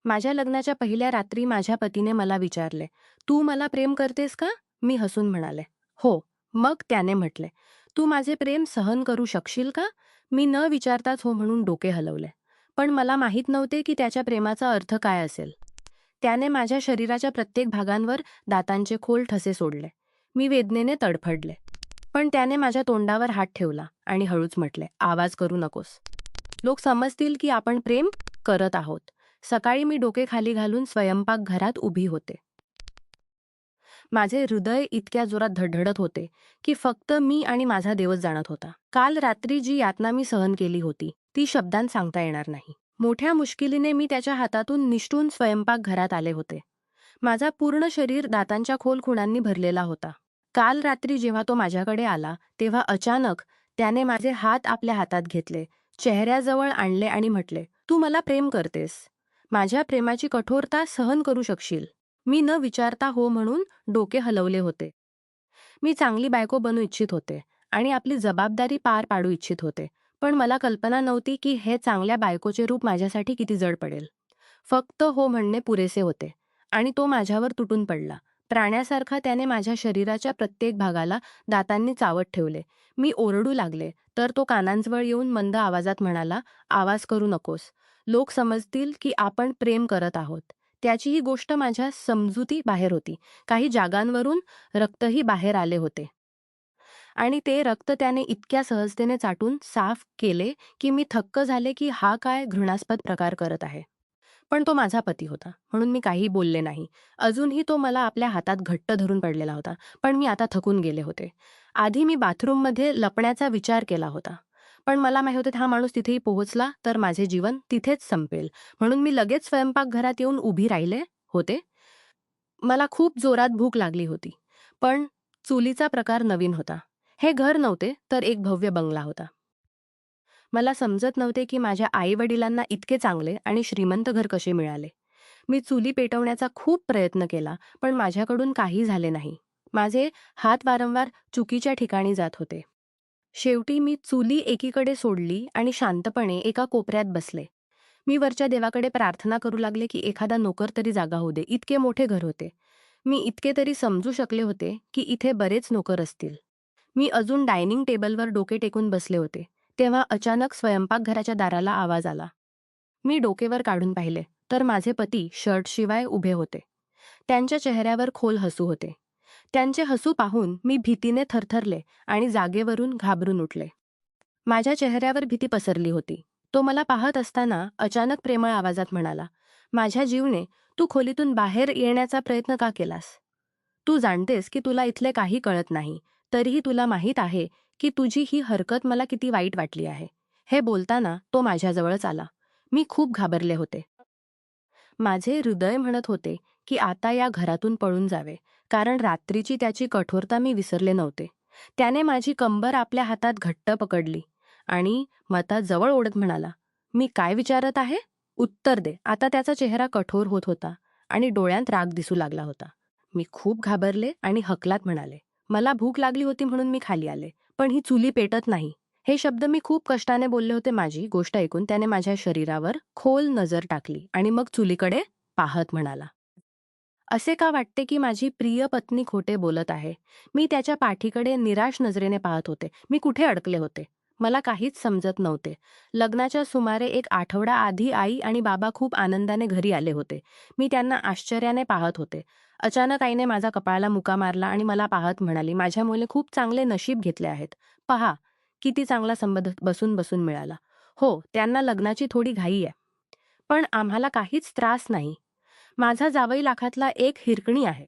माझ्या लग्नाच्या पहिल्या रात्री माझ्या पतीने मला विचारले, "तू मला प्रेम करतेस का?" मी हसून म्हणाले, "हो." मग त्याने म्हटले, "तू माझे प्रेम सहन करू शकशील का?" मी न विचारताच हो म्हणून डोके हलवले. पण मला माहीत नव्हते की त्याच्या प्रेमाचा अर्थ काय असेल. त्याने माझ्या शरीराच्या प्रत्येक भागांवर दातांचे खोल ठसे सोडले. मी वेदनेने तडफडले. पण त्याने माझ्या तोंडावर हात ठेवला आणि हळूच म्हटले, "आवाज करू नकोस. लोक समजतील की आपण प्रेम करत आहोत." सकाळी मी डोके खाली घालून स्वयंपाकघरात उभी होते. माझे हृदय इतक्या जोरात धडधडत होते की फक्त मी आणि माझा देवच जाणत होता. काल रात्री जी यातना मी सहन केली होती ती शब्दांत सांगता येणार नाही. मोठ्या मुश्किलीने मी त्याच्या हातातून निष्ठून स्वयंपाकघरात आले होते. माझा पूर्ण शरीर दातांच्या खोल खुणांनी भरलेला होता. काल रात्री जेव्हा तो माझ्याकडे आला तेव्हा अचानक त्याने माझे हात आपल्या हातात घेतले, चेहऱ्याजवळ आणले आणि म्हटले, "तू मला प्रेम करतेस. माझ्या प्रेमाची कठोरता सहन करू शकशील." मी न विचारता हो म्हणून डोके हलवले होते. मी चांगली बायको बनू इच्छित होते आणि आपली जबाबदारी पार पाडू इच्छित होते. पण मला कल्पना नव्हती की हे चांगल्या बायकोचे रूप माझ्यासाठी किती जड पडेल. फक्त हो म्हणणे पुरेसे होते आणि तो माझ्यावर तुटून पडला. प्राण्यासारखा त्याने माझ्या शरीराच्या प्रत्येक भागाला दातांनी चावत ठेवले. मी ओरडू लागले, तर तो कानांजवळ येऊन मंद आवाजात म्हणाला, "आवाज करू नकोस. लोक समजतील की आपण प्रेम करत आहोत." त्याची ही गोष्ट माझ्या समजुती बाहेर होती. काही जागांवरून रक्तही बाहेर आले होते. आणि ते रक्त त्याने इतक्या सहजतेने चाटून साफ केले की मी थक्क झाले की हा काय घृणास्पद प्रकार करत आहे. पण तो माझा पती होता, म्हणून मी काही बोलले नाही. अजूनही तो मला आपल्या हातात घट्ट धरून पडलेला होता, पण मी आता थकून गेले होते. आधी मी बाथरूममध्ये लपण्याचा विचार केला होता. पण मला माहीत होते हा माणूस तिथेही पोहोचला तर माझे जीवन तिथेच संपेल. म्हणून मी लगेच स्वयंपाकघरात येऊन उभी राहिले होते. मला खूप जोरात भूक लागली होती. पण चुलीचा प्रकार नवीन होता. हे घर नव्हते, तर एक भव्य बंगला होता. मला समजत नव्हते की माझ्या आई-वडिलांना इतके चांगले आणि श्रीमंत घर कसे मिळाले. मी चुली पेटवण्याचा खूप प्रयत्न केला, पण माझ्याकडून काही झाले नाही. माझे हात वारंवार चुकीच्या ठिकाणी जात होते. शेवटी मी चुली एकीकडे सोडली आणि शांतपणे एका कोपऱ्यात बसले. मी वरच्या देवाकडे प्रार्थना करू लागले की एखादा नोकर तरी जागा होऊ दे. इतके मोठे घर होते. मी इतके तरी समजू शकले होते की इथे बरेच नोकर असतील. मी अजून डायनिंग टेबलवर डोके टेकून बसले होते. तेव्हा अचानक स्वयंपाकघराच्या दाराला आवाज आला. मी डोकेवर काढून पाहिले, तर माझे पती शर्टशिवाय उभे होते. त्यांच्या चेहऱ्यावर खोल हसू होते. त्यांचे हसू पाहून मी भीतीने थरथरले आणि जागेवरून घाबरून उठले. माझ्या चेहऱ्यावर भीती पसरली होती. तो मला पाहत असताना अचानक प्रेमळ आवाजात म्हणाला, "माझ्या जीवने, तू खोलीतून बाहेर येण्याचा प्रयत्न का केलास? तू जाणतेस की तुला इथले काही कळत नाही. तरीही तुला माहीत आहे की तुझी ही हरकत मला किती वाईट वाटली आहे." हे बोलताना तो माझ्याजवळच आला. मी खूप घाबरले होते. माझे हृदय म्हणत होते की आता या घरातून पळून जावे, कारण रात्रीची त्याची कठोरता मी विसरले नव्हते. त्याने माझी कंबर आपल्या हातात घट्ट पकडली आणि मता जवळ ओढत म्हणाला, "मी काय विचारत आहे? उत्तर दे." आता त्याचा चेहरा कठोर होत होता आणि डोळ्यांत राग दिसू लागला होता. मी खूप घाबरले आणि हकलात म्हणाले, "मला भूक लागली होती म्हणून मी खाली आले, पण ही चुली पेटत नाही." हे शब्द मी खूप कष्टाने बोलले होते. माझी गोष्ट ऐकून त्याने माझ्या शरीरावर खोल नजर टाकली आणि मग चुलीकडे पाहत म्हणाला, "असे का वाटते की माझी प्रिय पत्नी खोटे बोलत आहे?" मी त्याच्या पाठीकडे निराश नजरेने पाहत होते. मी कुठे अडकले होते? मला काहीच समजत नव्हते. लग्नाच्या सुमारे 1 आठवडा आधी आई आणि बाबा खूप आनंदाने घरी आले होते. मी त्यांना आश्चर्याने पाहत होते. अचानक आईने माझा कपाळाला मुका मारला आणि मला पाहत म्हणाली, "माझ्या मुले खूप चांगले नशीब घेतले आहेत. पहा, किती चांगला संबंध बसून बसून मिळाला." "हो, त्यांना लग्नाची थोडी घाई आहे. पण आम्हाला काहीच त्रास नाही. माझा जावई लाखातला एक हिरकणी आहे."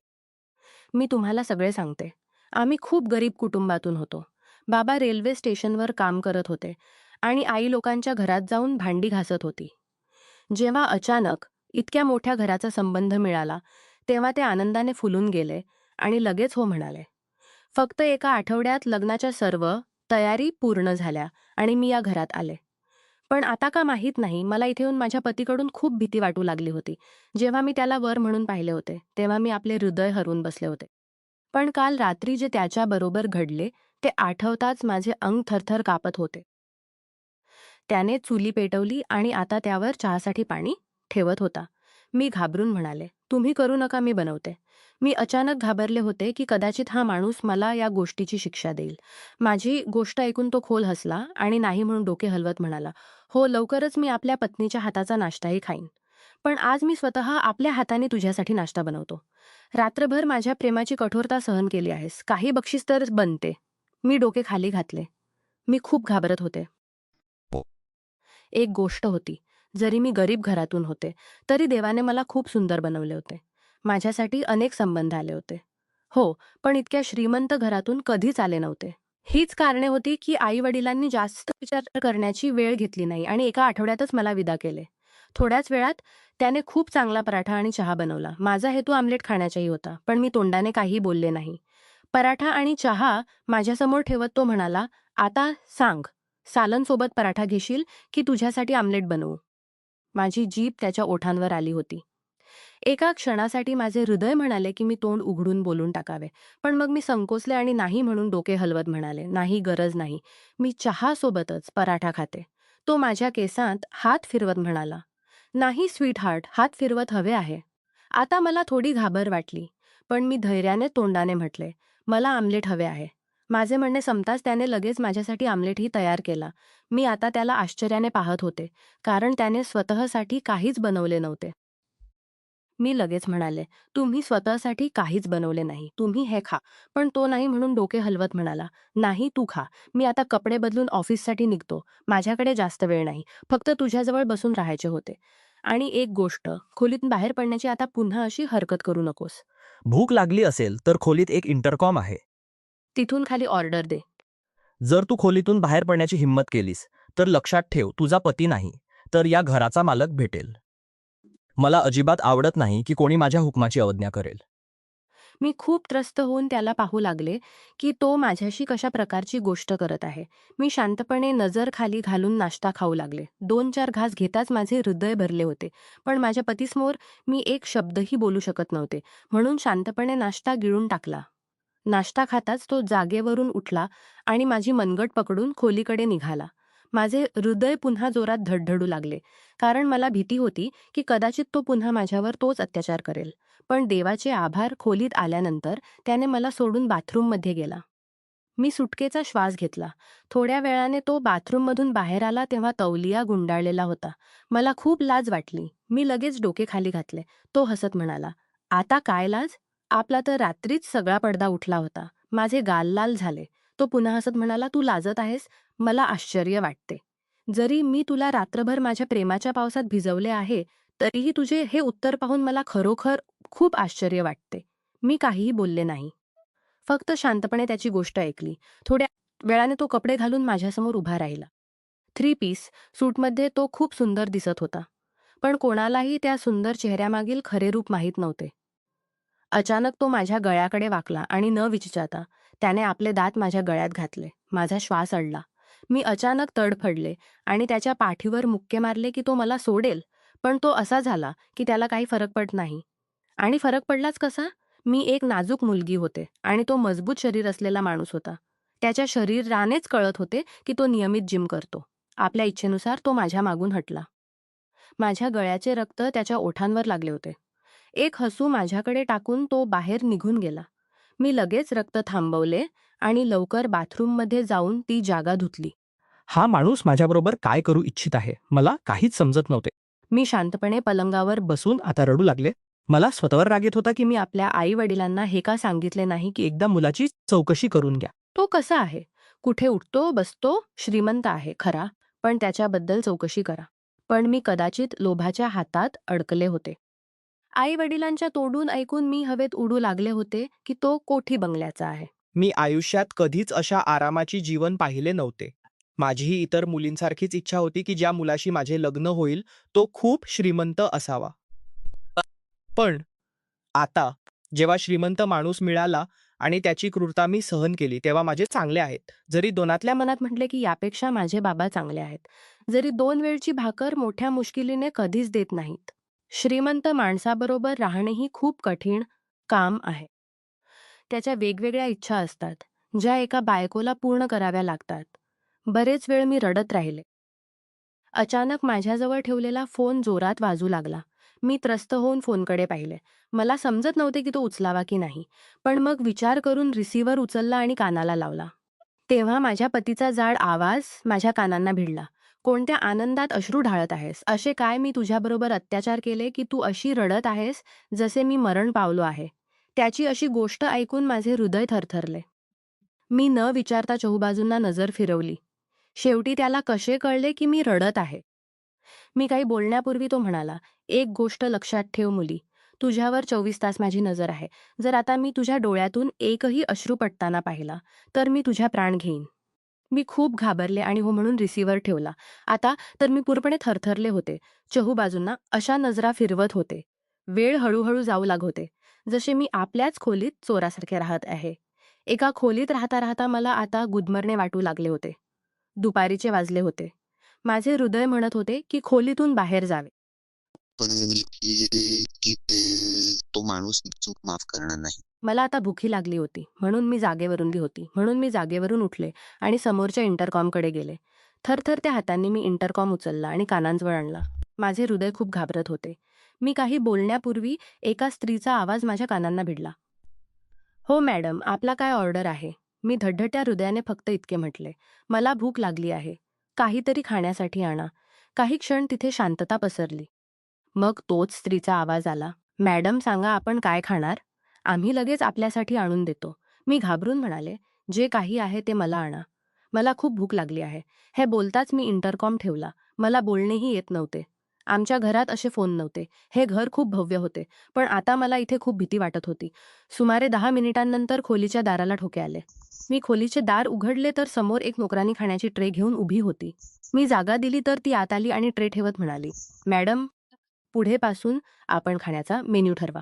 मी तुम्हाला सगळे सांगते. आम्ही खूप गरीब कुटुंबातून होतो. बाबा रेल्वे स्टेशनवर काम करत होते आणि आई लोकांच्या घरात जाऊन भांडी घासत होती. जेव्हा अचानक इतक्या मोठ्या घराचा संबंध मिळाला, तेव्हा ते आनंदाने फुलून गेले आणि लगेच हो म्हणाले. फक्त एका आठवड्यात लग्नाच्या सर्व तयारी पूर्ण झाल्या आणि मी या घरात आले. पण आता का माहीत नाही, मला इथे येऊन माझ्या पतीकडून खूप भीती वाटू लागली होती. जेव्हा मी त्याला वर म्हणून पाहिले होते, तेव्हा मी आपले हृदय हरवून बसले होते. पण काल रात्री जे त्याच्याबरोबर घडले, ते आठवताच माझे अंग थरथर कापत होते. त्याने चुली पेटवली आणि आता त्यावर चहासाठी पाणी ठेवत होता. मी घाबरून म्हणाले, तुम्ही करू नका, मी बनवते. मी अचानक घाबरले होते की कदाचित हा माणूस मला या गोष्टीची शिक्षा देईल. माझी गोष्ट ऐकून तो खोल हसला आणि नाही म्हणून डोके हलवत म्हणाला, हो, लवकरच मी आपल्या पत्नीच्या हाताचा नाश्ताही खाईन. पण आज मी स्वतः आपल्या हाताने तुझ्यासाठी नाश्ता बनवतो. रात्रभर माझ्या प्रेमाची कठोरता सहन केली आहेस. काही बक्षीस तर बनते. मी डोके खाली घातले. मी खूप घाबरत होते. एक गोष्ट होती. जरी मी गरीब घरातून होते, तरी देवाने मला खूप सुंदर बनवले होते. माझ्यासाठी अनेक संबंध आले होते. हो, पण इतक्या श्रीमंत घरातून कधीच आले नव्हते. हीच कारणे होती की आई-वडिलांनी जास्त विचार करण्याची वेळ घेतली नाही आणि एका आठवड्यातच मला विदा केले. थोड्याच वेळात त्याने खूप चांगला पराठा आणि चहा बनवला. माझा हेतू आमलेट खाण्याचाही होता, पण मी तोंडाने काहीही बोलले नाही. पराठा आणि चहा माझ्यासमोर ठेवत तो म्हणाला, "आता सांग, सालनसोबत पराठा घेशील की तुझ्यासाठी आमलेट बनवू?" माझी जीभ त्याच्या ओठांवर आली होती. एका क्षणासाठी माझे हृदय म्हणाले की मी तोंड उघडून बोलून टाकावे. पण मग मी संकोचले आणि नाही म्हणून डोके हलवत म्हणाले, "नाही, गरज नाही. मी चहासोबतच पराठा खाते." तो माझ्या केसांत हात फिरवत म्हणाला, "नाही स्वीटहार्ट, हात फिरवत हवे आहे." आता मला थोडी घाबर वाटली. पण मी धैर्याने तोंडाने म्हटले, "मला आमलेट हवे आहे." माझे म्हणणे संपताच त्याने लगेच माझ्यासाठी आमलेटही तयार केला. मी आता त्याला आश्चर्याने पाहत होते, कारण त्याने स्वतःसाठी काहीच बनवले नव्हते. मी लगेच म्हणाले, "तुम्ही स्वतःसाठी काहीच बनवले नाही. तुम्ही हे खा." पण तो नाही म्हणून डोके हलवत म्हणाला, "नाही, तू खा. मी आता कपडे बदलून ऑफिससाठी निघतो. माझ्याकडे जास्त वेळ नाही. फक्त तुझ्याजवळ बसून राहायचे होते. आणि एक गोष्ट, खोलीतून बाहेर पडण्याची आता पुन्हा अशी हरकत करू नकोस. भूक लागली असेल तर खोलीत एक इंटरकॉम आहे. तिथून खाली ऑर्डर दे." जर तू खोलीतून बाहेर पडण्याची हिंमत केलीस, तर लक्षात ठेव तुझा पती नाही, तर या घराचा मालक भेटेल. मला अजिबात आवडत नाही की कोणी माझ्या हुकमाची अवज्ञा करेल. मी खूप त्रस्त होऊन त्याला पाहू लागले की तो माझ्याशी कशा प्रकारची गोष्ट करत आहे. मी शांतपणे नजर खाली घालून नाश्ता खाऊ लागले. 2-4 घास घेताच माझे हृदय भरले होते. पण माझ्या पतीसमोर मी एक शब्दही बोलू शकत नव्हते. म्हणून शांतपणे नाश्ता गिळून टाकला. नाश्ता खाताच तो जागेवरून उठला आणि माझी मनगट पकडून खोलीकडे निघाला. माझे हृदय पुन्हा जोरात धडधडू लागले, कारण मला भीती होती की कदाचित तो पुन्हा माझ्यावर तोच अत्याचार करेल. पण देवाचे आभार, खोलीत आल्यानंतर त्याने मला सोडून बाथरूममध्ये गेला. मी सुटकेचा श्वास घेतला. थोड्या वेळाने तो बाथरूममधून बाहेर आला तेव्हा तौलिया गुंडाळलेला होता. मला खूप लाज वाटली. मी लगेच डोके खाली घातले. तो हसत म्हणाला, "आता काय लाज? आपला तर रात्रीच सगळा पडदा उठला होता." माझे गाल लाल झाले. तो पुन्हा हसत म्हणाला, "तू लाजत आहेस? मला आश्चर्य वाटते. जरी मी तुला रात्रभर माझ्या प्रेमाच्या पावसात भिजवले आहे, तरीही तुझे हे उत्तर पाहून मला खरोखर खूप आश्चर्य वाटते." मी काहीही बोलले नाही. फक्त शांतपणे त्याची गोष्ट ऐकली. थोड्या वेळाने तो कपडे घालून माझ्यासमोर उभा राहिला. 3 पीस सूटमध्ये तो खूप सुंदर दिसत होता. पण कोणालाही त्या सुंदर चेहऱ्यामागील खरे रूप माहीत नव्हते. अचानक तो माझ्या गळ्याकडे वाकला आणि न विचारता त्याने आपले दात माझ्या गळ्यात घातले. माझा श्वास अडला. मी अचानक तडफडले आणि त्याच्या पाठीवर मुक्के मारले की तो मला सोडेल. पण तो असा झाला की त्याला काही फरक पडत नाही. आणि फरक पडलाच कसा? मी एक नाजूक मुलगी होते आणि तो मजबूत शरीर असलेला माणूस होता. त्याच्या शरीरानेच कळत होते की तो नियमित जिम करतो. आपल्या इच्छेनुसार तो माझ्या मागून हटला. माझ्या गळ्याचे रक्त त्याच्या ओठांवर लागले होते. एक हसू माझ्याकडे टाकून तो बाहेर निघून गेला. मी लगेच रक्त थांबवले आणि लवकर बाथरूममध्ये जाऊन ती जागा धुतली. हा माणूस माझ्याबरोबर काय करू इच्छित आहे मला काहीच समजत नव्हते. मी शांतपणे पलंगावर बसून आता रडू लागले. मला स्वतःवर राग येत होता की मी आपल्या आई-वडिलांना हे का सांगितले नाही की एकदा मुलाची चौकशी करून घ्या. तो कसा आहे? कुठे उठतो, बसतो, श्रीमंत आहे खरा, पण त्याच्याबद्दल चौकशी करा. पण मी कदाचित लोभाच्या हातात अडकले होते. आई-वडिलांच्या तोंडून ऐकून मी हवेत उडू लागले होते की तो कोठी बंगल्याचा आहे. मी आयुष्यात कधीच अशा आरामाची जीवन पाहिले नव्हते. माझीही इतर मुलींसारखीच इच्छा होती की ज्या मुलाशी माझे लग्न होईल तो खूप श्रीमंत असावा. पण आता जेव्हा श्रीमंत माणूस मिळाला आणि त्याची क्रूरता मी सहन केली तेव्हा माझे चांगले आहेत. जरी दोनातल्या आपल्या मनात म्हटले की यापेक्षा माझे बाबा चांगले आहेत. जरी 2 वेळची भाकर मोठ्या मुश्किलीने कधीच देत नाहीत. श्रीमंत माणसाबरोबर राहणेही खूप कठीण काम आहे. त्याच्या वेगवेगळ्या इच्छा असतात, ज्या एका बायकोला पूर्ण कराव्या लागतात. बरेच वेळ मी रडत राहिले. अचानक माझ्याजवळ ठेवलेला फोन जोरात वाजू लागला. मी त्रस्त होऊन फोनकडे पाहिले. मला समजत नव्हते की तो उचलावा की नाही. पण मग विचार करून रिसीव्हर उचलला आणि कानाला लावला. तेव्हा माझ्या पतीचा जाड आवाज माझ्या कानांना भिडला. "कोणत्या आनंदात अश्रू ढाळत आहेस? असे काय मी तुझ्याबरोबर अत्याचार केले की तू अशी रडत आहेस जसे मी मरण पावलो आहे?" त्याची अशी गोष्ट ऐकून माझे हृदय थरथरले. मी न विचारता चहूबाजूंना नजर फिरवली. शेवटी त्याला कसे कळले की मी रडत आहे. मी काही बोलण्यापूर्वी तो म्हणाला, "एक गोष्ट लक्षात ठेव मुली, तुझ्यावर 24 तास माझी नजर आहे. जर आता मी तुझ्या डोळ्यातून एकही अश्रू पडताना पाहिला, तर मी तुझ्या प्राण घेईन." मी खूप घाबरले आणि हो म्हणून रिसीव्हर ठेवला. आता तर मी पूर्णपणे थरथरले होते. चहूबाजूंना अशा नजरा फिरवत होते. वेळ हळूहळू जाऊ लागत होते. जसे मी आपल्याच खोलीत चोरासारखे राहत आहे. एका खोलीत राहता राहता मला आता गुदमरणे वाटू लागले होते. दुपारीचे वाजले होते. माझे हृदय म्हणत होते की खोलीतून बाहेर जावे. पण की तो माणूस चूक माफ करणार नाही. मला आता भुकी लागली होती, म्हणून मी जागेवरून उठले आणि समोरच्या इंटरकॉमकडे गेले. थरथरत्या हातांनी मी इंटरकॉम उचलला आणि कानांजवळ आणला. माझे हृदय खूप घाबरत होते. मी काही बोलण्यापूर्वी एका स्त्रीचा आवाज माझ्या कानांना भिडला. "हो मॅडम, आपला काय ऑर्डर आहे?" मी धडधडत्या हृदयाने फक्त इतके म्हटले. "मला भूक लागली आहे. काहीतरी खाण्यासाठी आणा." काही क्षण तिथे शांतता पसरली. मग तोच स्त्रीचा आवाज आला. "मॅडम सांगा आपण काय खाणार? आम्ही लगेच आपल्यासाठी आणून देतो." मी घाबरून म्हणाले, "जे काही आहे ते मला आणा. मला खूप भूक लागली आहे." हे बोलताच मी इंटरकॉम ठेवला. मला बोलणेही येत नव्हते. आमच्या घरात असे फोन नव्हते. हे घर खूप भव्य होते. पण आता मला इथे खूप भीती वाटत होती. सुमारे 10 मिनिटांनंतर खोलीच्या दाराला ठोके आले. मी खोलीचे दार उघडले तर समोर एक नोकरानी खाण्याची ट्रे घेऊन उभी होती. मी जागा दिली तर ती आत आली आणि ट्रे ठेवत म्हणाली, "मॅडम, पुढेपासून आपण खाण्याचा मेन्यू ठरवा.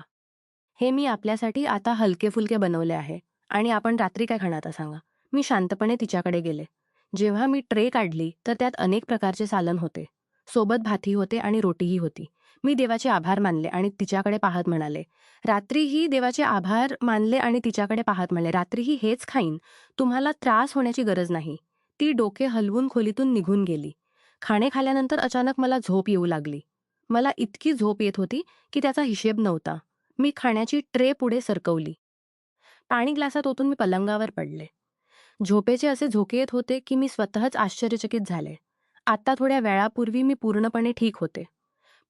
हे मी आपल्यासाठी आता हलके-फुलके बनवले आहे आणि आपण रात्री काय खाणार आता सांगा." मी शांतपणे तिच्याकडे गेले. जेव्हा मी ट्रे काढली तर त्यात अनेक प्रकारचे सालन होते. सोबत भातही होते आणि रोटीही होती. मी देवाचे आभार मानले आणि तिच्याकडे पाहत म्हणाले, "रात्रीही हेच खाईन. तुम्हाला त्रास होण्याची गरज नाही." ती डोके हलवून खोलीतून निघून गेली. खाणे खाल्ल्यानंतर अचानक मला झोप येऊ लागली. मला इतकी झोप येत होती की त्याचा हिशेब नव्हता. मी खाण्याची ट्रे पुढे सरकवली. पाणी ग्लासात ओतून मी पलंगावर पडले. झोपेचे असे झोके येत होते की मी स्वतःच आश्चर्यचकित झाले. आत्ता थोड्या वेळापूर्वी मी पूर्णपणे ठीक होते.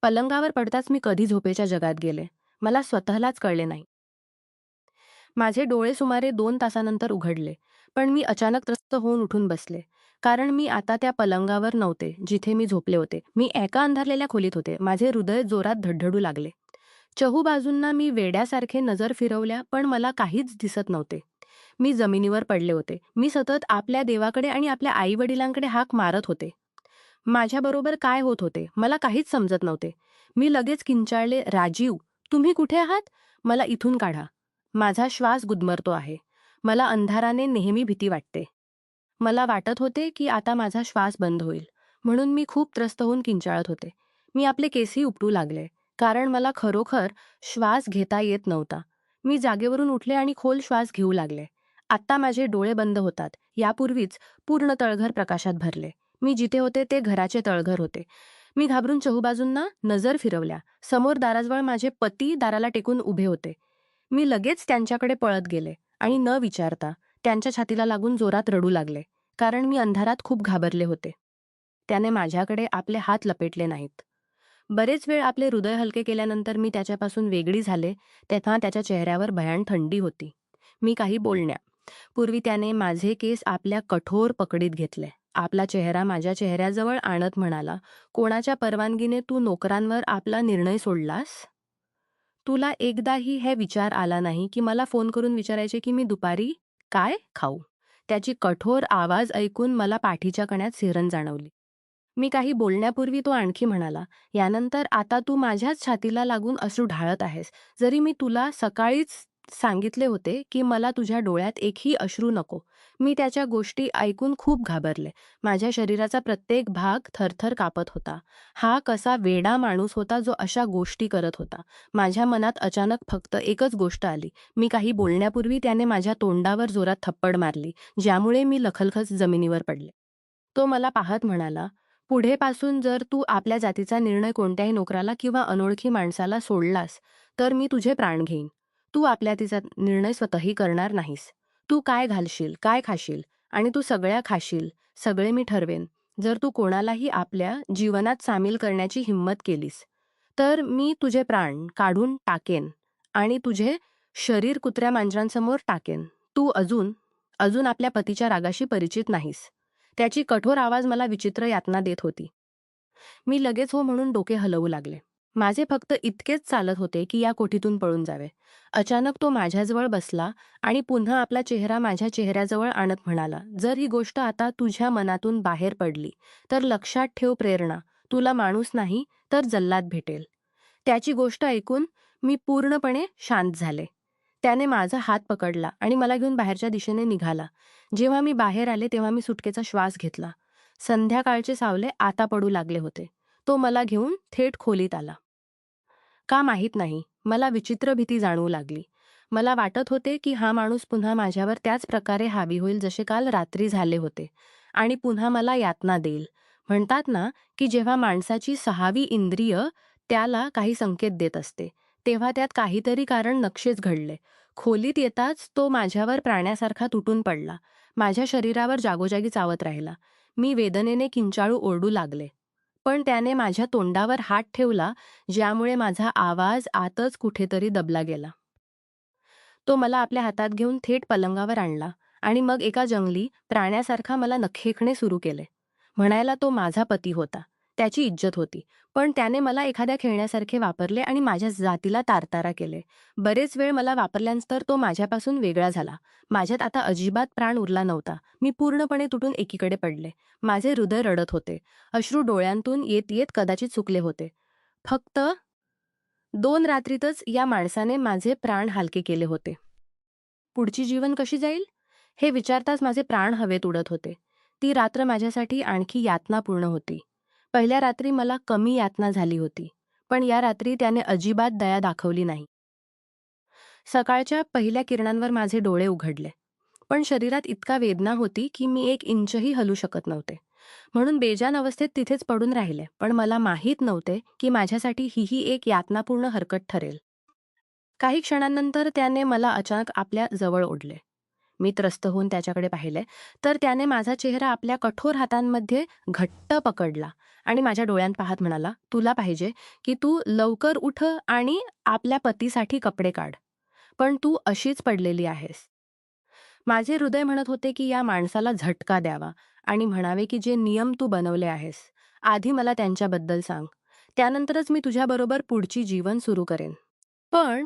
पलंगावर पडताच मी कधी झोपेच्या जगात गेले, मला स्वतःलाच कळले नाही. माझे डोळे सुमारे 2 तासानंतर उघडले, पण मी अचानक त्रस्त होऊन उठून बसले. कारण मी आता त्या पलंगावर नव्हते, जिथे मी झोपले होते. मी एका अंधारलेल्या खोलीत होते. माझे हृदय जोरात धडधडू लागले. चहूबाजूंना मी वेड्यासारखे नजर फिरवल्या, पण मला काहीच दिसत नव्हते. मी जमिनीवर पडले होते. मी सतत आपल्या देवाकडे आणि आपल्या आई-वडिलांकडे हाक मारत होते. माझ्याबरोबर काय होत होते, मला काहीच समजत नव्हते. मी लगेच किंचाळले, "राजीव, तुम्ही कुठे आहात? मला इथून काढा. माझा श्वास गुदमरतो आहे. मला अंधाराने नेहमी भीती वाटते." मला वाटत होते की आता माझा श्वास बंद होईल. म्हणून मी खूप त्रस्त होऊन किंचाळत होते. मी आपले केसही उपटू लागले, कारण मला खरोखर श्वास घेता येत नव्हता. मी जागेवरून उठले आणि खोल श्वास घेऊ लागले. आत्ता माझे डोळे बंद होतात. यापूर्वीच पूर्ण तळघर प्रकाशात भरले. मी जिथे होते ते घराचे तळघर होते. मी घाबरून चहूबाजूंना नजर फिरवल्या. समोर दाराजवळ माझे पती दाराला टेकून उभे होते. मी लगेच त्यांच्याकडे पळत गेले आणि न विचारता त्यांच्या छातीला लागून जोरात रडू लागले, कारण मी अंधारात खूप घाबरले होते. त्याने माझ्याकडे आपले हात लपेटले नाहीत. बरेच वेळ आपले हृदय हलके केल्यानंतर मी त्याच्यापासून वेगळी झाले, तेव्हा त्याच्या चेहऱ्यावर भयान थंडी होती. मी काही बोलण्या पूर्वी त्याने माझे केस आपल्या कठोर पकडीत घेतले. आपला चेहरा माझ्या चेहऱ्याजवळ आणत म्हणाला, "कोणाच्या परवानगीने तू नोकरांवर आपला निर्णय सोडलास? तुला एकदाही हे विचार आला नाही की मला फोन करून विचारायचे की मी दुपारी काय खाऊ?" त्याची कठोर आवाज ऐकून मला पाठीच्या कण्यात सिहरन जाणवली. मी काही बोलण्यापूर्वी तो आणखी म्हणाला, "यानंतर आता तू माझ्याच छातीला लागून अश्रू ढाळत आहेस. जरी मी तुला सकाळीच सांगितले होते की मला तुझ्या डोळ्यात एकही अश्रू नको." मी त्याच्या गोष्टी ऐकून खूप घाबरले. माझ्या शरीराचा प्रत्येक भाग थरथर कापत होता. हा कसा वेडा माणूस होता जो अशा गोष्टी करत होता. माझ्या मनात अचानक फक्त एकच गोष्ट आली. मी काही बोलण्यापूर्वी त्याने माझ्या तोंडावर जोरात थप्पड मारली, ज्यामुळे मी लखलखच जमिनीवर पडले. तो मला पाहत म्हणाला, पुढेपासून जर तू आपल्या जातीचा निर्णय कोणत्याही नोकराला किंवा अनोळखी माणसाला सोडलास तर मी तुझे प्राण घेईन. तू आपल्या तिचा निर्णय स्वतःही करणार नाहीस. तू काय घालशील, काय खाशील आणि तू सगळ्या खाशील, सगळे मी ठरवेन. जर तू कोणालाही आपल्या जीवनात सामील करण्याची हिंमत केलीस तर मी तुझे प्राण काढून टाकेन आणि तुझे शरीर कुत्र्या मांजरांसमोर टाकेन. तू अजून अजून आपल्या पतीच्या रागाशी परिचित नाहीस. त्याची कठोर आवाज मला विचित्र यातना देत होती. मी लगेच हो म्हणून डोके हलवू लागले. माझे फक्त इतकेच चालत होते की या कोठीतून पळून जावे. अचानक तो माझ्याजवळ बसला आणि पुन्हा आपला चेहरा माझ्या चेहऱ्याजवळ आणत म्हणाला, जर ही गोष्ट आता तुझ्या मनातून बाहेर पडली तर लक्षात ठेव प्रेरणा, तुला माणूस नाही तर जल्लाद भेटेल. त्याची गोष्ट ऐकून मी पूर्णपणे शांत झाले. त्याने माझा हात पकडला आणि मला घेऊन बाहेरच्या दिशेने निघाला. जेव्हा मी बाहेर आले तेव्हा मी सुटकेचा श्वास घेतला. संध्याकाळचे सावले आता पडू लागले होते. तो मला घेऊन थेट खोलीत आला. का माहीत नाही, मला विचित्र भीती जाणवू लागली. मला वाटत होते की हा माणूस पुन्हा माझ्यावर त्याच प्रकारे हावी होईल जसे काल रात्री झाले होते आणि पुन्हा मला यातना देईल. म्हणतात ना की जेव्हा माणसाची 6वी इंद्रिय त्याला काही संकेत देत असते तेव्हा त्यात काहीतरी कारण नक्षेच घडले. खोलीत येताच तो माझ्यावर प्राण्यासारखा तुटून पडला. माझ्या शरीरावर जागोजागी चावत राहिला. मी वेदनेने किंचाळू ओरडू लागले. पण त्याने माझ्या तोंडावर हात ठेवला, ज्यामुळे माझा आवाज आतच कुठेतरी दबला गेला. तो मला आपल्या हातात घेऊन थेट पलंगावर आणला आणि मग एका जंगली प्राण्यासारखा मला नखेकणे सुरू केले. म्हणायला तो माझा पती होता, त्याची इज्जत होती, पण त्याने मला एखाद्या खेळण्यासारखे वापरले आणि माझ्या जातीला तारतारा केले. बरेच वेळ मला वापरल्यानंतर तो माझ्यापासून वेगळा झाला. माझ्यात आता अजिबात प्राण उरला नव्हता. मी पूर्णपणे तुटून एकीकडे पडले. माझे हृदय रडत होते. अश्रू डोळ्यांतून येत येत कदाचित चुकले होते. फक्त 2 रात्रीतच या माणसाने माझे प्राण हलके केले होते. पुढची जीवन कशी जाईल हे विचारताच माझे प्राण हवेत उडत होते. ती रात्र माझ्यासाठी आणखी यातनापूर्ण होती. पहिल्या रात्री मला कमी यातना झाली होती, पण या रात्री त्याने अजिबात दया दाखवली नाही. सकाळच्या पहिल्या किरणांवर माझे डोळे उघडले, पण शरीरात इतका वेदना होती की मी 1 इंचही हलू शकत नव्हते. म्हणून बेजान अवस्थेत तिथेच पडून राहिले. पण मला माहीत नव्हते की माझ्यासाठी ही एक यातनापूर्ण हरकत ठरेल. काही क्षणांनंतर त्याने मला अचानक आपल्या जवळ ओढले. मी त्रस्त होऊन त्याच्याकडे पाहिले तर त्याने माझा चेहरा आपल्या कठोर हातांमध्ये घट्ट पकडला आणि माझ्या डोळ्यांत पाहत म्हणाला, तुला पाहिजे की तू लवकर उठ आणि आपल्या पतीसाठी कपडे काढ, पण तू अशीच पडलेली आहेस. माझे हृदय म्हणत होते की या माणसाला झटका द्यावा आणि म्हणावे की जे नियम तू बनवले आहेस, आधी मला त्यांच्याबद्दल सांग. त्यानंतरच मी तुझ्याबरोबर पुढची जीवन सुरू करेन. पण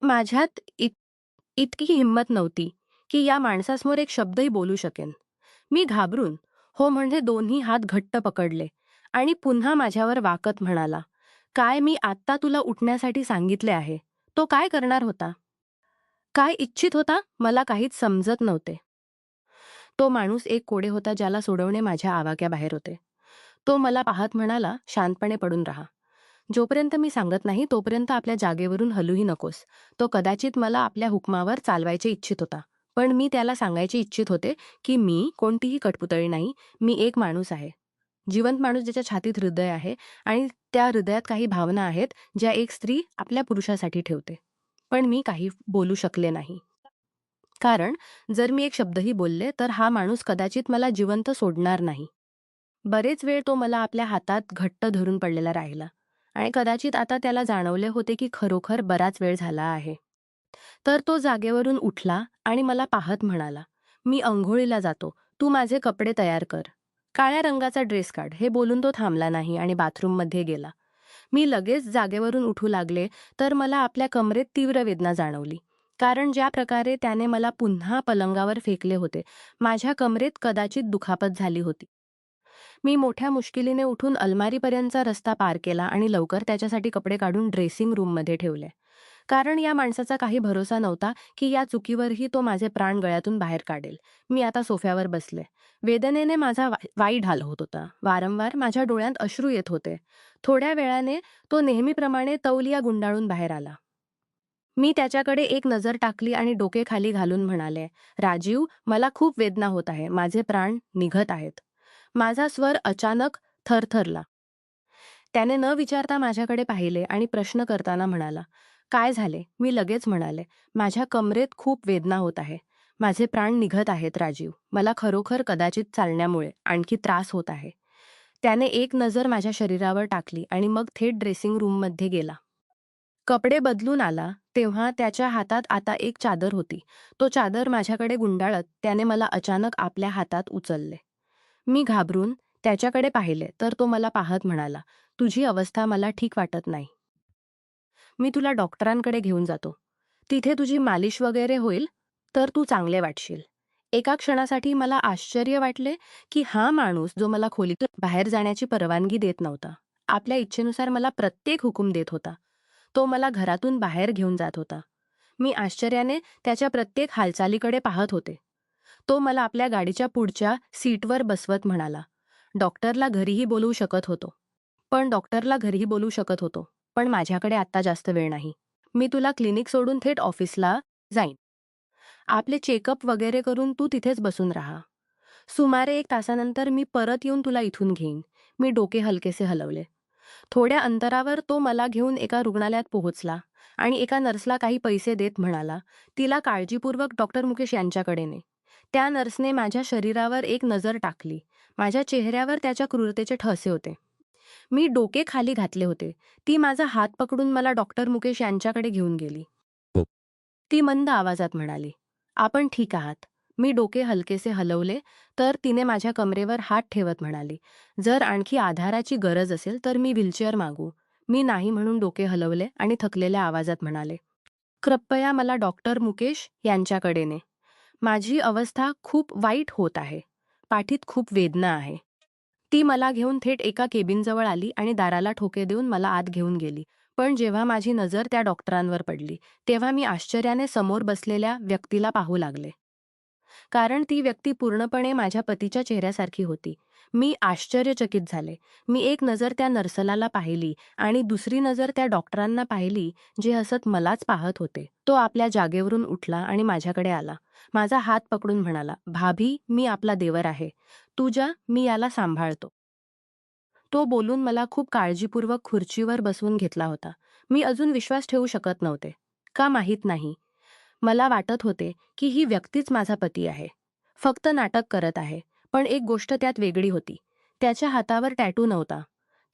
माझ्यात इतकी हिंमत नव्हती की या माणसासमोर एक शब्दही बोलू शकेन. मी घाबरून हो म्हणजे दोन्ही हात घट्ट पकडले आणि पुन्हा माझ्यावर वाकत म्हणाला, काय मी आत्ता तुला उठण्यासाठी सांगितले आहे? तो काय करणार होता? काय इच्छित होता? मला काहीच समजत नव्हते. तो माणूस एक कोडे होता ज्याला सोडवणे माझ्या आवाक्याबाहेर होते. तो मला पाहत म्हणाला, शांतपणे पडून राहा. जोपर्यंत मी सांगत नाही तोपर्यंत आपल्या जागेवरून हलूही नकोस. तो कदाचित मला आपल्या हुकमावर चालवायचे इच्छित होता. पण मी त्याला सांगायचे इच्छित होते की मी कोणतीही कठपुतळी नाही. मी एक माणूस आहे. जिवंत माणूस ज्याच्या छातीत हृदय आहे आणि त्या हृदयात काही भावना आहेत ज्या एक स्त्री आपल्या पुरुषासाठी ठेवते. पण मी काही बोलू शकले नाही. कारण जर मी एक शब्दही बोलले तर हा माणूस कदाचित मला जिवंत सोडणार नाही. बरेच वेळ तो मला आपल्या हातात घट्ट धरून पडलेला राहिला आणि कदाचित आता त्याला जाणवले होते की खरोखर बराच वेळ झाला आहे. तर तो जागेवरून उठला आणि मला पाहत म्हणाला, मी अंघोळीला जातो, तू माझे कपडे तयार कर. काळ्या रंगाचा ड्रेस काढ. हे बोलून तो थांबला नाही आणि बाथरूममध्ये गेला. मी लगेच जागेवरून उठू लागले तर मला आपल्या कमरेत तीव्र वेदना जाणवली. कारण ज्या प्रकारे त्याने मला पुन्हा पलंगावर फेकले होते, माझ्या कमरेत कदाचित दुखापत झाली होती. मी मोठ्या मुश्किलीने उठून अलमारीपर्यंतचा रस्ता पार केला आणि लवकर त्याच्यासाठी कपडे काढून ड्रेसिंग रूममध्ये ठेवले. कारण या माणसाचा काही भरोसा नव्हता की या चुकीवरही तो माझे प्राण गळ्यातून बाहेर काढेल. मी आता सोफ्यावर बसले. वेदनेने माझा वाईट हाल होत होता. वारंवार माझ्या डोळ्यांत अश्रू येत होते. थोड्या वेळाने तो नेहमीप्रमाणे तौलिया गुंडाळून बाहेर आला. मी त्याच्याकडे एक नजर टाकली आणि डोके खाली घालून म्हणाले, राजीव, मला खूप वेदना होत आहे. माझे प्राण निघत आहेत. माझा स्वर अचानक थरथरला. त्याने न विचारता माझ्याकडे पाहिले आणि प्रश्न करताना म्हणाला, "काय झाले?" मी लगेच म्हणाले, "माझ्या कमरेत खूप वेदना होत आहे. माझे प्राण निघत आहेत राजीव. मला खरोखर कदाचित चालण्यामुळे आणखी त्रास होत आहे." त्याने एक नजर माझ्या शरीरावर टाकली आणि मग थेट ड्रेसिंग रूममध्ये गेला. कपडे बदलून आला तेव्हा त्याच्या हातात आता एक चादर होती. तो चादर माझ्याकडे गुंडाळत त्याने मला अचानक आपल्या हातात उचलले. मी घाबरून त्याच्याकडे पाहिले तर तो मला पाहत म्हणाला, "तुझी अवस्था मला ठीक वाटत नाही. मी तुला डॉक्टरांकडे घेऊन जातो. तिथे तुझी मालिश वगैरे होईल, तर तू चांगले वाटशील." एका क्षणासाठी मला आश्चर्य वाटले, की हा माणूस जो मला खोलीतून बाहेर जाण्याची परवानगी देत नव्हता, आपल्या इच्छेनुसार मला प्रत्येक हुकूम देत होता. तो मला घरातून बाहेर घेऊन जात होता. मी आश्चर्याने त्याच्या प्रत्येक हालचालीकडे पाहत होते. तो मला आपल्या गाडीच्या पुढच्या सीटवर बसवत म्हणाला, "डॉक्टरला घरीही बोलवू शकत होतो. पण माझ्याकडे आत्ता जास्त वेळ नाही. मी तुला क्लिनिक सोडून थेट ऑफिसला जाईन. आपले चेकअप वगैरे करून तू तिथेच बसून राहा. सुमारे 1 तासानंतर मी परत येऊन तुला इथून घेईन." मी डोके हलकेसे हलवले. थोड्या अंतरावर तो मला घेऊन एका रुग्णालयात पोहोचला आणि एका नर्सला काही पैसे देत म्हणाला, "तिला काळजीपूर्वक डॉक्टर मुकेश यांच्याकडे ने." त्या नर्सने माझ्या शरीरावर एक नजर टाकली. माझ्या चेहऱ्यावर त्याच्या क्रूरतेचे ठसे होते. मी डोके खाली घातले होते. ती माझा हात पकडून मला डॉक्टर मुकेश यांच्याकडे घेऊन गेली. हो. ती मंद आवाजात म्हणाली, "आपण ठीक आहात." मी डोके हलकेसे हलवले तर तिने माझ्या कमरेवर हात ठेवत म्हणाली, "जर आणखी आधाराची गरज असेल तर मी व्हीलचेअर मागू." मी नाही म्हणून डोके हलवले आणि थकलेल्या आवाजात म्हणाले, "कृपया मला डॉक्टर मुकेश यांच्याकडे ने. माझी अवस्था खूप वाईट होत आहे. पाठीत खूप वेदना आहे." ती मला घेऊन थेट एका केबिनजवळ आली आणि दाराला ठोके देऊन मला आत घेऊन गेली. पण जेव्हा माझी नजर त्या डॉक्टरांवर पडली, तेव्हा मी आश्चर्याने समोर बसलेल्या व्यक्तीला पाहू लागले. कारण ती व्यक्ती पूर्णपणे माझ्या पतीच्या चेहऱ्यासारखी होती. मी आश्चर्यचकित झाले. मी एक नजर त्या नर्सला पाहिली आणि दुसरी नजर त्या डॉक्टरांना पाहिली, जे हसत मलाच पाहत होते. तो आपल्या जागेवरून उठला आणि माझ्याकडे आला. माझा हात पकडून म्हणाला, "भाभी, मी आपला देवर आहे. तू जा, मी याला सांभाळतो." तो बोलून मला खूप काळजीपूर्वक खुर्चीवर बसवून घेतला होता. मी अजून विश्वास ठेवू शकत नव्हते. का माहीत नाही. मला वाटत होते की ही व्यक्तीच माझा पती आहे. फक्त नाटक करत आहे. पण एक गोष्ट त्यात वेगळी होती. त्याच्या हातावर टॅटू नव्हता.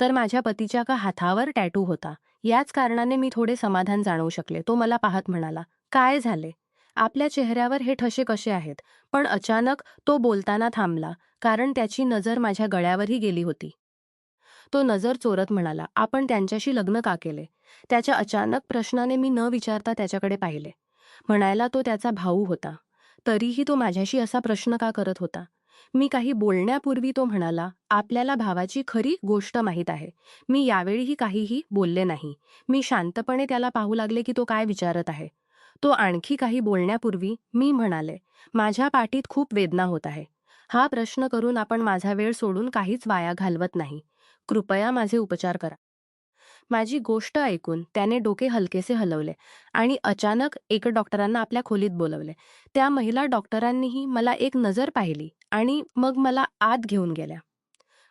तर माझ्या पतीच्या का हातावर टॅटू होता. याच कारणाने मी थोडे समाधान जाणवू शकले. तो मला पाहत म्हणाला, "काय झाले? आपल्या चेहऱ्यावर हे ठसे कसे आहेत?" पण अचानक तो बोलताना थांबला, कारण त्याची नजर माझ्या गळ्यावरही गेली होती. तो नजर चोरत म्हणाला, "आपण त्यांच्याशी लग्न का केले?" त्याच्या अचानक प्रश्नाने मी न विचारता त्याच्याकडे पाहिले. म्हणायला तो त्याचा भाऊ होता. तरीही तो माझ्याशी असा प्रश्न का करत होता? मी काही बोलण्यापूर्वी तो म्हणाला, "आपल्याला भावाची खरी गोष्ट माहीत आहे." मी यावेळीही काहीही बोलले नाही. मी शांतपणे त्याला पाहू लागले की तो काय विचारत आहे. तो आणखी काही बोलण्यापूर्वी मी म्हणाले, "माझ्या पाठीत खूप वेदना होत आहे. हा प्रश्न करून आपण माझा वेळ सोडून काहीच वाया घालवत नाही. कृपया माझे उपचार करा." माझी गोष्ट ऐकून त्याने डोके हलकेसे हलवले आणि अचानक एका डॉक्टरांना आपल्या खोलीत बोलवले. त्या महिला डॉक्टरांनीही मला एक नजर पाहिली आणि मग मला आत घेऊन गेल्या.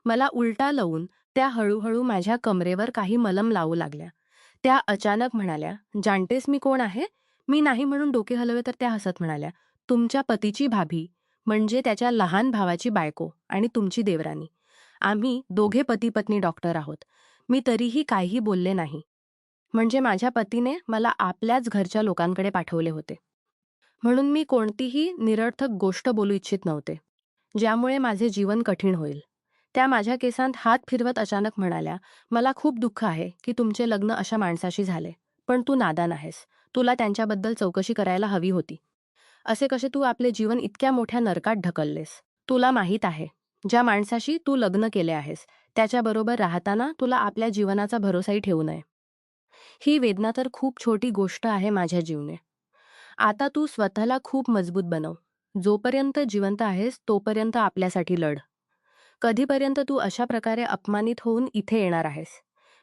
मला उलटा लावून त्या हळूहळू माझ्या कमरेवर काही मलम लावू लागल्या. त्या अचानक म्हणाल्या, "जाणतेस मी कोण आहे?" मी नाही म्हणून डोके हलवले तर त्या हसत म्हणाल्या, "तुमच्या पतीची भाभी, म्हणजे त्याच्या लहान भावाची बायको आणि तुमची देवरानी. आम्ही दोघे पती-पत्नी डॉक्टर आहोत." मी तरीही काहीही बोलले नाही. म्हणजे माझ्या पतीने मला आपल्याच घरच्या लोकांकडे पाठवले होते. म्हणून मी कोणतीही निरर्थक गोष्ट बोलू इच्छित नव्हते, ज्यामुळे माझे जीवन कठीण होईल. त्या माझ्या केसांत हात फिरवत अचानक म्हणाल्या, "मला खूप दुःख आहे की तुमचे लग्न अशा माणसाशी झाले. पण तू नादान आहेस. तुला त्यांच्याबद्दल चौकशी करायला हवी होती. असे कसे तू आपले जीवन इतक्या मोठ्या नरकात ढकललेस? तुला माहीत आहे, ज्या माणसाशी तू लग्न केले आहेस, त्याच्याबरोबर राहताना तुला आपल्या जीवनाचा भरोसाही ठेवू नये. ही वेदना तर खूप छोटी गोष्ट आहे माझ्या जीवने. आता तू स्वतःला खूप मजबूत बनव. जोपर्यंत जिवंत आहेस तोपर्यंत आपल्यासाठी लढ. कधीपर्यंत तू अशा प्रकारे अपमानित होऊन इथे येणार आहेस?"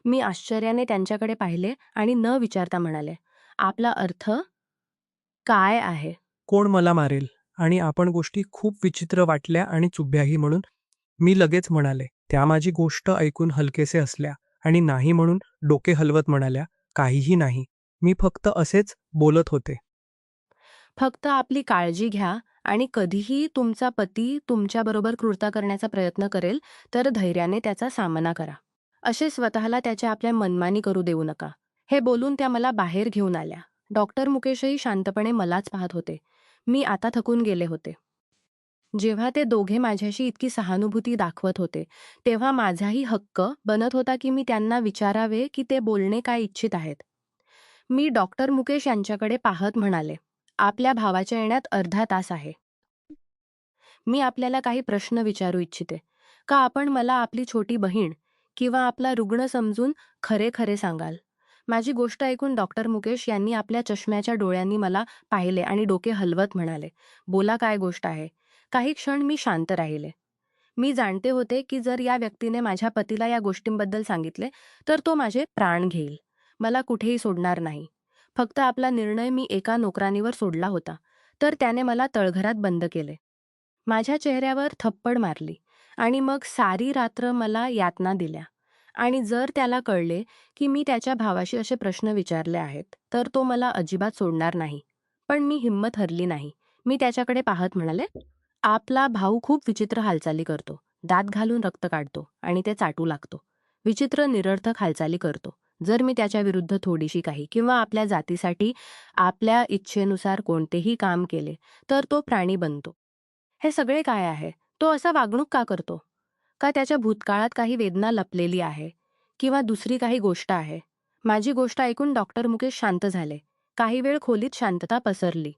मी आश्चर्याने त्यांच्याकडे पाहिले आणि न विचारता म्हणाले, "आपला अर्थ काय आहे?" कोण मला मारेल? आणि आपण गोष्टी खूप विचित्र वाटल्या आणि चुभ्याही म्हणून मी लगेच म्हणाले, त्या माझी गोष्ट ऐकून हलकेसे हसल्या आणि नाही म्हणून डोके हलवत म्हणाल्या, काहीही नाही. मी फक्त असेच बोलत होते. फक्त आपली काळजी घ्या आणि कधीही तुमचा पती तुमच्याबरोबर क्रूरता करण्याचा प्रयत्न करेल तर धैर्याने त्याचा सामना करा. असे स्वतःला त्याच्या आपल्या मनमानी करू देऊ नका. हे बोलून त्या मला बाहेर घेऊन आल्या. डॉक्टर मुकेशही शांतपणे मलाच पाहत होते. मी आता थकून गेले होते. जेव्हा ते दोघे माझ्याशी इतकी सहानुभूती दाखवत होते तेव्हा माझाही हक्क बनत होता की मी त्यांना विचारावे की ते बोलणे काय इच्छित आहेत. मी डॉक्टर मुकेश यांच्याकडे पाहत म्हणाले, आपल्या भावाच्या येण्यात अर्धा तास आहे. मी आपल्याला काही प्रश्न विचारू इच्छिते. का आपण मला आपली छोटी बहीण किंवा आपला रुग्ण समजून खरे खरे सांगाल? माझी गोष्ट ऐकून डॉक्टर मुकेश यांनी आपल्या चष्म्याच्या डोळ्यांनी मला पाहिले आणि डोके हलवत म्हणाले, बोला काय गोष्ट आहे. काही क्षण मी शांत राहिले. मी जाणते होते की जर या व्यक्तीने माझ्या पतीला या गोष्टींबद्दल सांगितले तर तो माझे प्राण घेईल. मला कुठेही सोडणार नाही. फक्त आपला निर्णय मी एका नोकरानीवर सोडला होता तर त्याने मला तळघरात बंद केले. माझ्या चेहऱ्यावर थप्पड मारली आणि मग सारी रात्र मला यातना दिल्या. आणि जर त्याला कळले की मी त्याच्या भावाशी असे प्रश्न विचारले आहेत तर तो मला अजिबात सोडणार नाही. पण मी हिंमत हरली नाही. मी त्याच्याकडे पाहत म्हणाले, आपला भाऊ खूप विचित्र हालचाली करतो. दात घालून रक्त काढतो आणि ते चाटू लागतो. विचित्र निरर्थक हालचाली करतो. जर मी त्याच्या विरुद्ध थोडीशी काही किंवा आपल्या जातीसाठी आपल्या इच्छेनुसार कोणतेही काम केले तर तो प्राणी बनतो. हे सगळे काय आहे? तो असा वागणूक का करतो? का त्याच्या भूतकाळात काही वेदना लपलेली आहे किंवा दुसरी काही गोष्ट आहे? माझी गोष्ट ऐकून डॉक्टर मुकेश शांत झाले. काही वेळ खोलीत शांतता पसरली.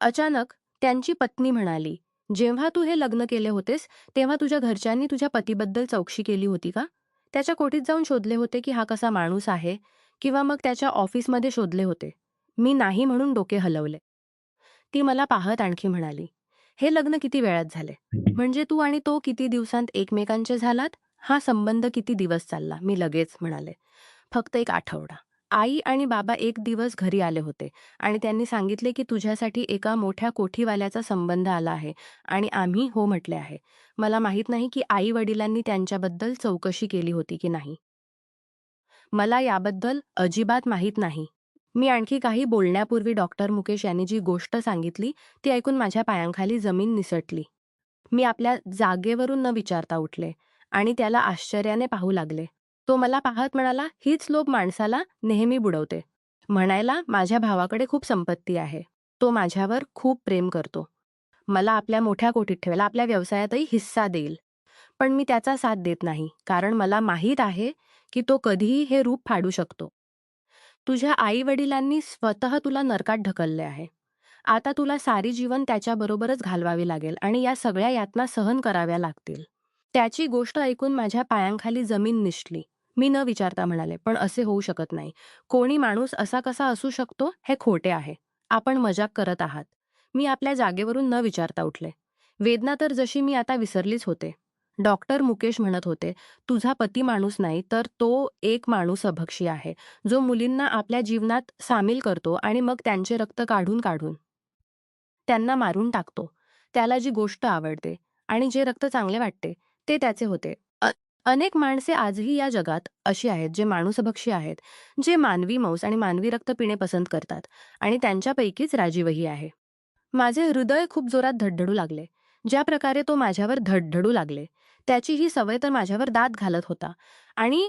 अचानक त्यांची पत्नी म्हणाली, जेव्हा तू हे लग्न केले होतेस तेव्हा तुझ्या घरच्यांनी तुझ्या पतीबद्दल चौकशी केली होती का? त्याच्या कोठीत जाऊन शोधले होते की हा कसा माणूस आहे किंवा मग त्याच्या ऑफिसमध्ये शोधले होते? मी नाही म्हणून डोके हलवले. ती मला पाहत आणखी म्हणाली, हे लग्न किती वेळात झाले? म्हणजे तू आणि तो किती दिवसांत एकमेकांचे झालात? हा संबंध किती दिवस चालला? मी लगेच म्हणाले, फक्त 1 आठवडा. आई आणि बाबा एक दिवस घरी आले होते आणि त्यांनी सांगितले की तुझ्यासाठी एका मोठ्या कोठीवाल्याचा संबंध आला आहे आणि आम्ही हो म्हटले आहे. मला माहीत नाही की आई वडिलांनी त्यांच्याबद्दल चौकशी केली होती की नाही. मला याबद्दल अजिबात माहीत नाही. मी आणखी काही बोलण्यापूर्वी डॉक्टर मुकेश यांनी जी गोष्ट सांगितली ती ऐकून माझ्या पायांखाली जमीन निसटली. मी आपल्या जागेवरून न विचारता उठले आणि त्याला आश्चर्याने पाहू लागले. तो मला पाहत म्हणाला, हीच लोभ माणसाला नेहमी बुडवते. म्हणायला माझ्या भावाकडे खूप संपत्ती आहे. तो माझ्यावर खूप प्रेम करतो. मला आपल्या मोठ्या कोठीत ठेवेल, आपल्या व्यवसायातही हिस्सा देईल. पण मी त्याचा साथ देत नाही कारण मला माहीत आहे की तो कधीही हे रूप फाडू शकतो. तुझ्या आई-वडिलांनी स्वतः तुला नरकात ढकलले आहे. आता तुला सारी जीवन त्याच्याबरोबरच घालवावी लागेल आणि या सगळ्या यातना सहन कराव्या लागतील. त्याची गोष्ट ऐकून माझ्या पायांखाली जमीन निसटली. मी न विचारता म्हणाले, पण असे होऊ शकत नाही. कोणी माणूस असा कसा असू शकतो हे खोटे आहे. आपण मजाक करत आहात. मी आपल्या जागेवरून न विचारता उठले. वेदना तर जशी मी आता विसरलीच होते. डॉक्टर मुकेश म्हणत होते, तुझा पती माणूस नाही तर तो एक माणूस अभक्षी आहे, जो मुलींना आपल्या जीवनात सामील करतो आणि मग त्यांचे रक्त काढून काढून त्यांना मारून टाकतो. त्याला जी गोष्ट आवडते आणि जे रक्त चांगले वाटते ते त्याचे होते. अनेक माणसे आजही या जगात अशी आहेत जे माणूसभक्षी आहेत, जे मानवी मांस आणि मानवी रक्त पिणे पसंत करतात आणि त्यांच्यापैकीच राजीवही आहे. माझे हृदय खूप जोरात धडधडू लागले. ज्या प्रकारे तो माझ्यावर धडधडू लागले त्याची ही सवय तर माझ्यावर दात घालत होता आणि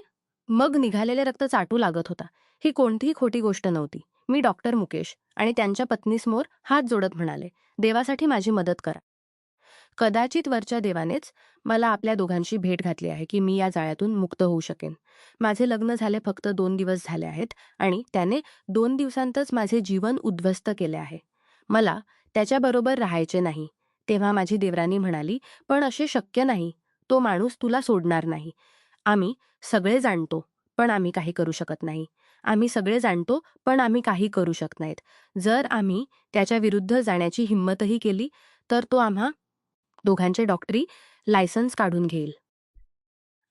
मग निघालेले रक्त चाटू लागत होता. ही कोणतीही खोटी गोष्ट नव्हती. मी डॉक्टर मुकेश आणि त्यांच्या पत्नीसमोर हात जोडत म्हणाले, देवासाठी माझी मदत करा. कदाचित वरच्या देवानेच मला आपल्या दोघांशी भेट घातली आहे की मी या जाळ्यातून मुक्त होऊ शकेन. माझे लग्न झाले फक्त 2 दिवस झाले आहेत आणि त्याने 2 दिवसांतच माझे जीवन उद्ध्वस्त केले आहे. मला त्याच्याबरोबर राहायचे नाही. तेव्हा माझी देवरानी म्हणाली, पण असे शक्य नाही. तो माणूस तुला सोडणार नाही. आम्ही सगळे जाणतो, पण आम्ही काही करू शकत नाही. आम्ही सगळे जाणतो, पण आम्ही काही करू शकत नाहीत. जर आम्ही त्याच्या विरुद्ध जाण्याची हिंमतही केली तर तो आम्हा दोघांचे डॉक्टरी लायसन्स काढून घेईल.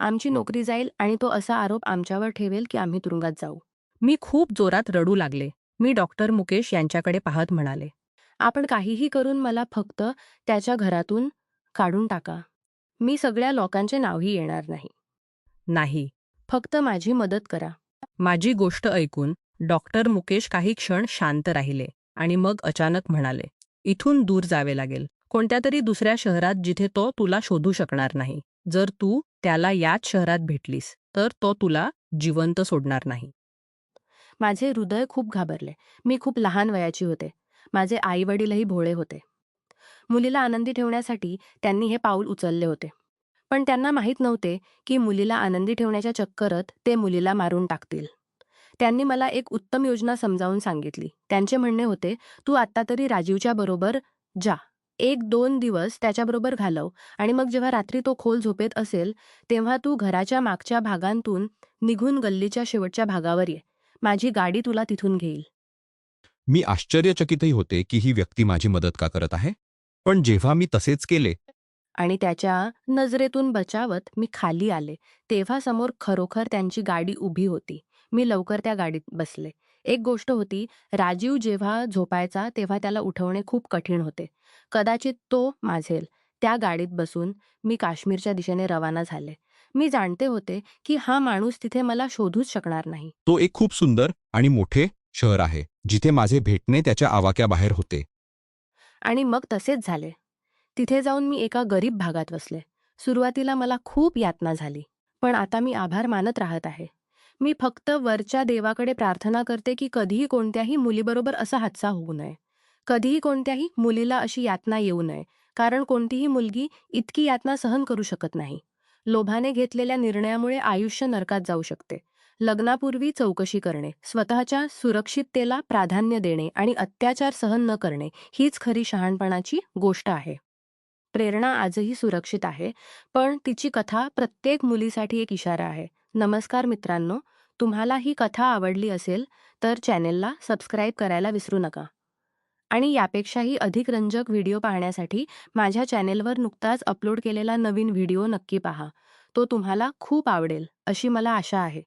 आमची नोकरी जाईल आणि तो असा आरोप आमच्यावर ठेवेल की आम्ही तुरुंगात जाऊ. मी खूप जोरात रडू लागले. मी डॉक्टर मुकेश यांच्याकडे पाहत म्हणाले, आपण काहीही करून मला फक्त त्याच्या घरातून काढून टाका. मी सगळ्या लोकांचे नावही येणार नाही. नाही. फक्त माझी मदत करा. माझी गोष्ट ऐकून डॉक्टर मुकेश काही क्षण शांत राहिले आणि मग अचानक म्हणाले, इथून दूर जावे लागेल, कोणत्या तरी दुसऱ्या शहरात जिथे तो तुला शोधू शकणार नाही. जर तू त्याला याच शहरात भेटलीस तर तो तुला जिवंत सोडणार नाही. माझे हृदय खूप घाबरले. मी खूप लहान वयाची होते. माझे आई वडीलही भोळे होते. मुलीला आनंदी ठेवण्यासाठी त्यांनी हे पाऊल उचलले होते. पण त्यांना माहीत नव्हते की मुलीला आनंदी ठेवण्याच्या चक्करात ते मुलीला मारून टाकतील. त्यांनी मला एक उत्तम योजना समजावून सांगितली. त्यांचे म्हणणे होते, तू आत्ता तरी राजीवच्या बरोबर जा. 1-2 दिवस त्याच्याबरोबर घालव आणि मग जेव्हा रात्री तो खोल झोपेत असेल तेव्हा तू घराच्या मागच्या भागांतून निघून गल्लीच्या शेवटच्या भागावर ये. माझी गाडी तुला तिथून घेईल. मी आश्चर्यचकितही होते की ही व्यक्ती माझी मदत का करत आहे. पण जेव्हा मी तसेच केले आणि त्याच्या नजरेतून बचावत मी खाली आले तेव्हा समोर खरोखर त्यांची गाडी उभी होती. मी लवकर त्या गाडीत बसले. एक गोष्ट होती, राजीव जेव्हा झोपायचा तेव्हा त्याला उठवणे खूप कठीण होते. कदाचित तो माझेल. त्या गाडीत बसून मी काश्मीरच्या दिशेने रवाना झाले. मी जाणते होते की हा माणूस तिथे मला शोधूच शकणार नाही. तो एक खूप सुंदर आणि मोठे शहर आहे जिथे माझे भेटणे त्याच्या आवाक्याबाहेर होते. आणि मग तसेच झाले. तिथे जाऊन मी एका गरीब भागात बसले. सुरुवातीला मला खूप यातना झाली, पण आता मी आभार मानत राहत आहे. मी फक्त वरच्या देवाकडे प्रार्थना करते की कधीही कोणत्याही मुलीबरोबर असा हादसा होऊ नये. कधीही कोणत्याही मुलीला अशी यातना येऊ नये, कारण कोणतीही मुलगी इतकी यातना सहन करू शकत नाही. लोभाने घेतलेल्या निर्णयामुळे आयुष्य नरकात जाऊ शकते. लग्नापूर्वी चौकशी करणे, स्वतःच्या सुरक्षिततेला प्राधान्य देणे आणि अत्याचार सहन न करणे हीच खरी शहाणपणाची गोष्ट आहे. प्रेरणा आजही सुरक्षित आहे, पण तिची कथा प्रत्येक मुलीसाठी एक इशारा आहे. नमस्कार मित्रांनो, तुम्हाला ही कथा आवडली असेल तर चॅनेलला सबस्क्राईब करायला विसरू नका. आणि यापेक्षाही अधिक रंजक व्हिडिओ पाहण्यासाठी माझ्या चॅनेलवर नुकताच अपलोड केलेला नवीन व्हिडिओ नक्की पहा. तो तुम्हाला खूप आवडेल अशी मला आशा आहे.